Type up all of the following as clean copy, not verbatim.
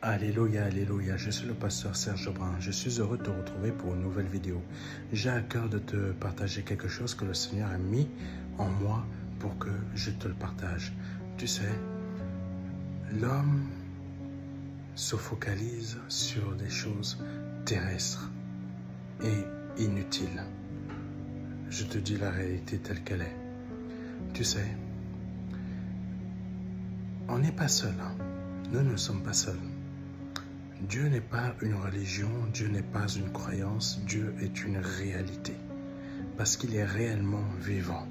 Alléluia, alléluia, je suis le pasteur Serge Brun. Je suis heureux de te retrouver pour une nouvelle vidéo. J'ai à cœur de te partager quelque chose que le Seigneur a mis en moi pour que je te le partage. Tu sais, l'homme se focalise sur des choses terrestres et inutiles. Je te dis la réalité telle qu'elle est. Tu sais, on n'est pas seul. Nous ne sommes pas seuls. Dieu n'est pas une religion, Dieu n'est pas une croyance, Dieu est une réalité. Parce qu'il est réellement vivant.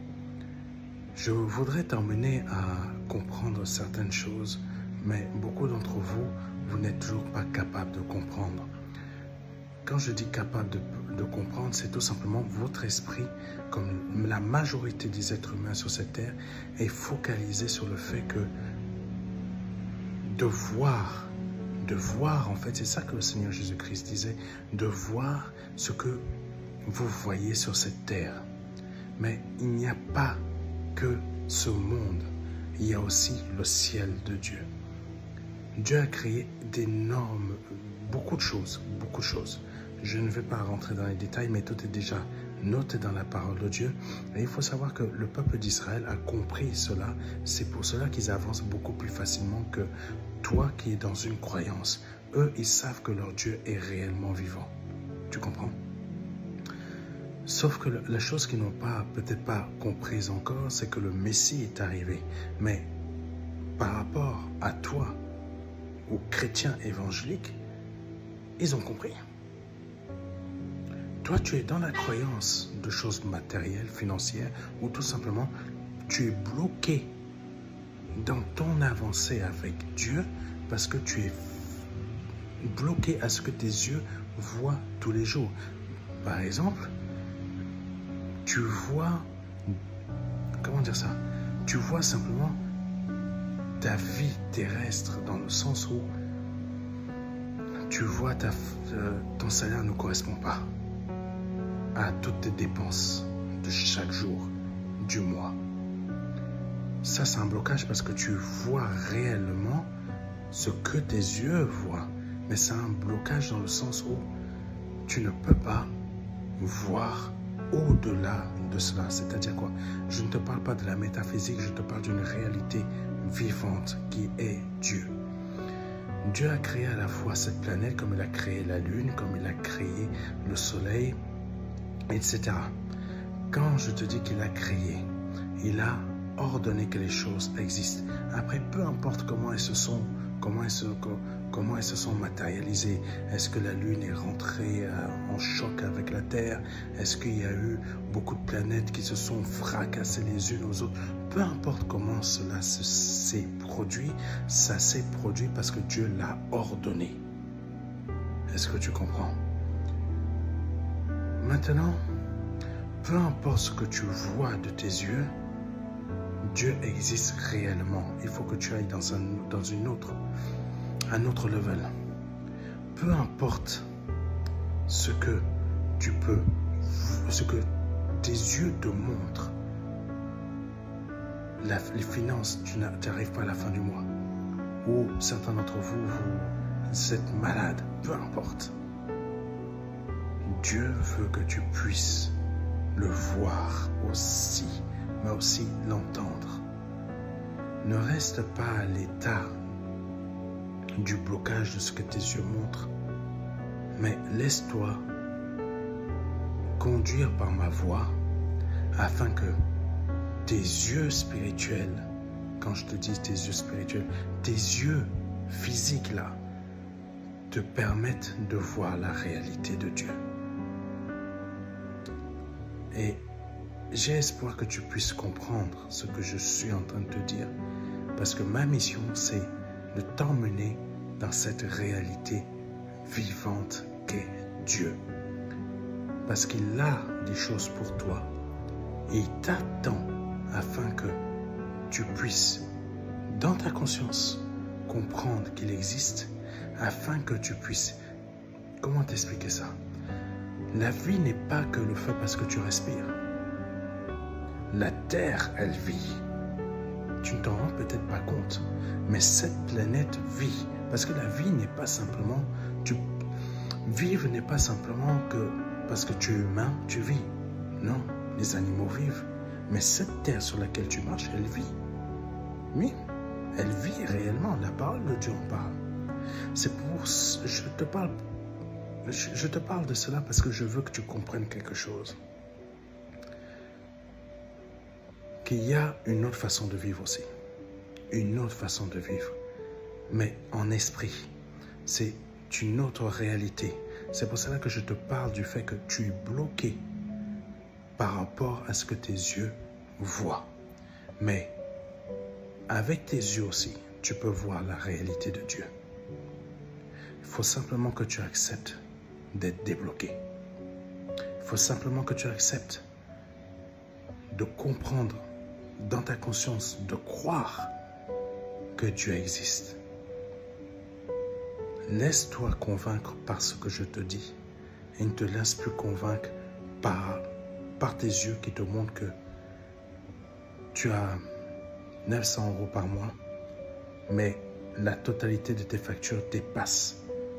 Je voudrais t'emmener à comprendre certaines choses, mais beaucoup d'entre vous, vous n'êtes toujours pas capable de comprendre. Quand je dis capable de comprendre, c'est tout simplement votre esprit, comme la majorité des êtres humains sur cette terre, est focalisé sur le fait que de voir en fait, c'est ça que le Seigneur Jésus-Christ disait, de voir ce que vous voyez sur cette terre. Mais il n'y a pas que ce monde, il y a aussi le ciel de Dieu. Dieu a créé beaucoup de choses. Je ne vais pas rentrer dans les détails, mais tout est déjà noté dans la parole de Dieu. Et il faut savoir que le peuple d'Israël a compris cela. C'est pour cela qu'ils avancent beaucoup plus facilement que toi qui es dans une croyance. Eux, ils savent que leur Dieu est réellement vivant. Tu comprends? Sauf que la chose qu'ils n'ont peut-être pas comprise encore, c'est que le Messie est arrivé. Mais par rapport à toi, aux chrétiens évangéliques, ils ont compris. Toi, tu es dans la croyance de choses matérielles, financières, ou tout simplement, tu es bloqué dans ton avancée avec Dieu parce que tu es bloqué à ce que tes yeux voient tous les jours. Par exemple, tu vois, comment dire ça? Tu vois simplement ta vie terrestre dans le sens où tu vois ton salaire ne correspond pas à toutes tes dépenses de chaque jour du mois. Ça, c'est un blocage parce que tu vois réellement ce que tes yeux voient. Mais c'est un blocage dans le sens où tu ne peux pas voir au-delà de cela. C'est-à-dire quoi? Je ne te parle pas de la métaphysique, je te parle d'une réalité vivante qui est Dieu. Dieu a créé à la fois cette planète comme il a créé la lune, comme il a créé le soleil, etc. Quand je te dis qu'il a créé, il a ordonné que les choses existent. Après, peu importe comment elles se sont matérialisées. Est-ce que la Lune est rentrée en choc avec la Terre? Est-ce qu'il y a eu beaucoup de planètes qui se sont fracassées les unes aux autres? Peu importe comment cela s'est produit, ça s'est produit parce que Dieu l'a ordonné. Est-ce que tu comprends? Maintenant, peu importe ce que tu vois de tes yeux, Dieu existe réellement. Il faut que tu ailles dans un autre level. Peu importe ce que tes yeux te montrent. Les finances, tu n'arrives pas à la fin du mois. Ou certains d'entre vous, vous êtes malades. Peu importe. Dieu veut que tu puisses le voir aussi, mais aussi l'entendre. Ne reste pas à l'état du blocage de ce que tes yeux montrent, mais laisse-toi conduire par ma voix afin que tes yeux spirituels, quand je te dis tes yeux spirituels, tes yeux physiques là, te permettent de voir la réalité de Dieu. Et j'ai espoir que tu puisses comprendre ce que je suis en train de te dire, parce que ma mission, c'est de t'emmener dans cette réalité vivante qu'est Dieu. Parce qu'il a des choses pour toi et il t'attend afin que tu puisses, dans ta conscience, comprendre qu'il existe, afin que tu puisses... Comment t'expliquer ça? La vie n'est pas que le feu parce que tu respires. La terre, elle vit. Tu ne t'en rends peut-être pas compte, mais cette planète vit Parce que la vie n'est pas simplement... Vivre n'est pas simplement que parce que tu es humain, tu vis. Non, les animaux vivent. Mais cette terre sur laquelle tu marches, elle vit. Oui, elle vit réellement. La parole de Dieu en parle. C'est pour... Je te parle de cela parce que je veux que tu comprennes quelque chose. Qu'il y a une autre façon de vivre aussi. Une autre façon de vivre. Mais en esprit. C'est une autre réalité. C'est pour cela que je te parle du fait que tu es bloqué par rapport à ce que tes yeux voient. Mais avec tes yeux aussi, tu peux voir la réalité de Dieu. Il faut simplement que tu acceptes d'être débloqué. Il faut simplement que tu acceptes de comprendre dans ta conscience, de croire que Dieu existe. Laisse-toi convaincre par ce que je te dis et ne te laisse plus convaincre par tes yeux qui te montrent que tu as 900 € par mois, mais la totalité de tes factures dépasse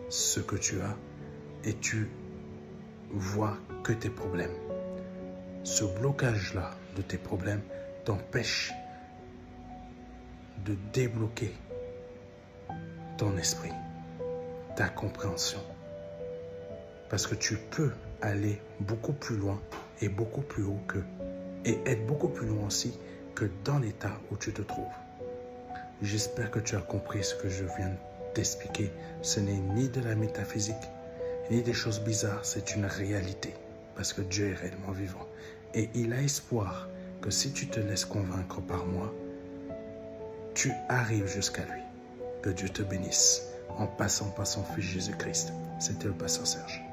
ce que tu as et tu vois que tes problèmes. Ce blocage-là de tes problèmes t'empêche de débloquer ton esprit, ta compréhension. Parce que tu peux aller beaucoup plus loin et beaucoup plus haut et être beaucoup plus loin aussi que dans l'état où tu te trouves. J'espère que tu as compris ce que je viens de t'expliquer. Ce n'est ni de la métaphysique, ni des choses bizarres, c'est une réalité. Parce que Dieu est réellement vivant. Et il a espoir que si tu te laisses convaincre par moi, tu arrives jusqu'à lui. Que Dieu te bénisse en passant par son Fils Jésus-Christ. C'était le pasteur Serge.